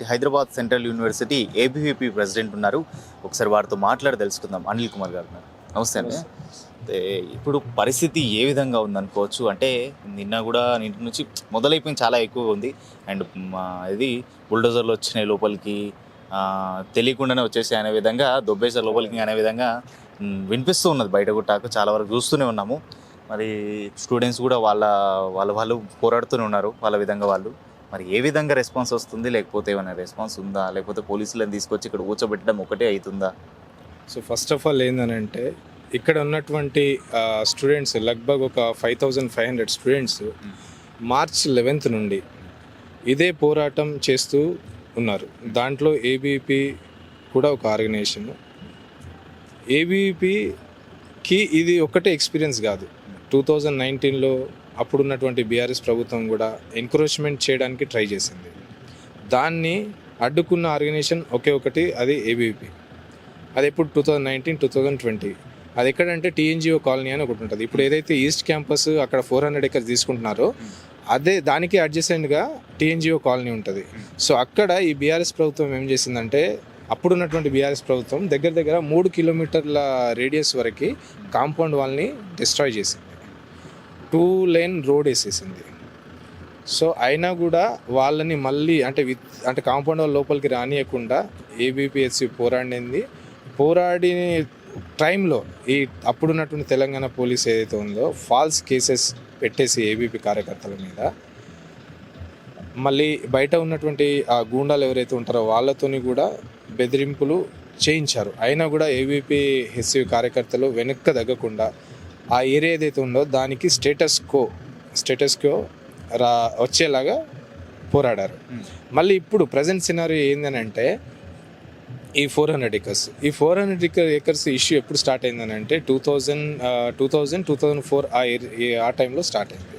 University, Hyderabad central university ABVP president ఉన్నారు. ఒకసారి వారితో మాట్లాడి తెలుసుకుందాం. అనిల్ కుమార్ గారు ఉన్నారు. నమస్తే అండి. అయితే ఇప్పుడు పరిస్థితి ఏ విధంగా ఉందనుకోవచ్చు అంటే నిన్న నుంచి మొదలైపోయింది, చాలా ఎక్కువగా ఉంది. అండ్ ఇది బుల్డోజర్లు వచ్చినాయి లోపలికి, తెలియకుండానే వచ్చేసి అనే విధంగా దొబ్బేసారు లోపలికి అనే విధంగా వినిపిస్తూ ఉన్నది. బయట కూడా చాలా వరకు చూస్తూనే ఉన్నాము. మరి స్టూడెంట్స్ కూడా వాళ్ళు పోరాడుతూనే ఉన్నారు వాళ్ళ విధంగా వాళ్ళు. మరి ఏ విధంగా రెస్పాన్స్ వస్తుంది, లేకపోతే ఏమైనా రెస్పాన్స్ ఉందా, లేకపోతే పోలీసులను తీసుకొచ్చి ఇక్కడ కూర్చోబెట్టడం ఒకటే అవుతుందా? సో ఫస్ట్ ఆఫ్ ఆల్ ఏంటంటే ఇక్కడ ఉన్నటువంటి స్టూడెంట్స్ లగ్భగ్ ఒక 5500 స్టూడెంట్స్ మార్చ్ 11th నుండి ఇదే పోరాటం చేస్తూ ఉన్నారు. దాంట్లో ఏబీపీ కూడా ఒక ఆర్గనైజేషన్. ఏబీపీకి ఇది ఒకటే ఎక్స్పీరియన్స్ కాదు. 2019లో అప్పుడున్నటువంటి బీఆర్ఎస్ ప్రభుత్వం కూడా ఎంకరేజ్మెంట్ చేయడానికి ట్రై చేసింది. దాన్ని అడ్డుకున్న ఆర్గనైజేషన్ ఒకటి, అది ఏబీపీ. అది ఎప్పుడు 2019, 2020. అది ఎక్కడంటే టీఎన్జిఓ కాలనీ అని ఒకటి ఉంటుంది. ఇప్పుడు ఏదైతే ఈస్ట్ క్యాంపస్ అక్కడ 400 acres తీసుకుంటున్నారో అదే దానికి అడ్జసెంట్గా టీఎన్జిఓ కాలనీ ఉంటుంది. సో అక్కడ ఈ బీఆర్ఎస్ ప్రభుత్వం ఏం చేసిందంటే, అప్పుడున్నటువంటి బీఆర్ఎస్ ప్రభుత్వం దగ్గర 3 kilometers రేడియస్ వరకు కాంపౌండ్ వాళ్ళని డిస్ట్రాయ్ చేసింది. 2 lane రోడ్ వేసేసింది. సో అయినా కూడా వాళ్ళని మళ్ళీ అంటే కాంపౌండ్ వాళ్ళ లోపలికి రానియకుండా ఏబీపీఎస్సీ పోరాడి టైంలో ఈ అప్పుడున్నటువంటి తెలంగాణ పోలీస్ ఏదైతే ఉందో ఫాల్స్ కేసెస్ పెట్టేసి ఏబీపీ కార్యకర్తల మీద, మళ్ళీ బయట ఉన్నటువంటి ఆ గూండాలు ఎవరైతే ఉంటారో వాళ్ళతోని కూడా బెదిరింపులు చేయించారు. అయినా కూడా ఏబీపీ ఎస్సీ కార్యకర్తలు వెనక్కి తగ్గకుండా ఆ ఏరియా ఏదైతే ఉందో దానికి స్టేటస్ కో వచ్చేలాగా పోరాడారు. మళ్ళీ ఇప్పుడు ప్రజెంట్ సినారియో ఏంటంటే ఈ 400 acres ఇష్యూ ఎప్పుడు స్టార్ట్ అయిందని అంటే 2004 ఆ టైంలో స్టార్ట్ అయింది.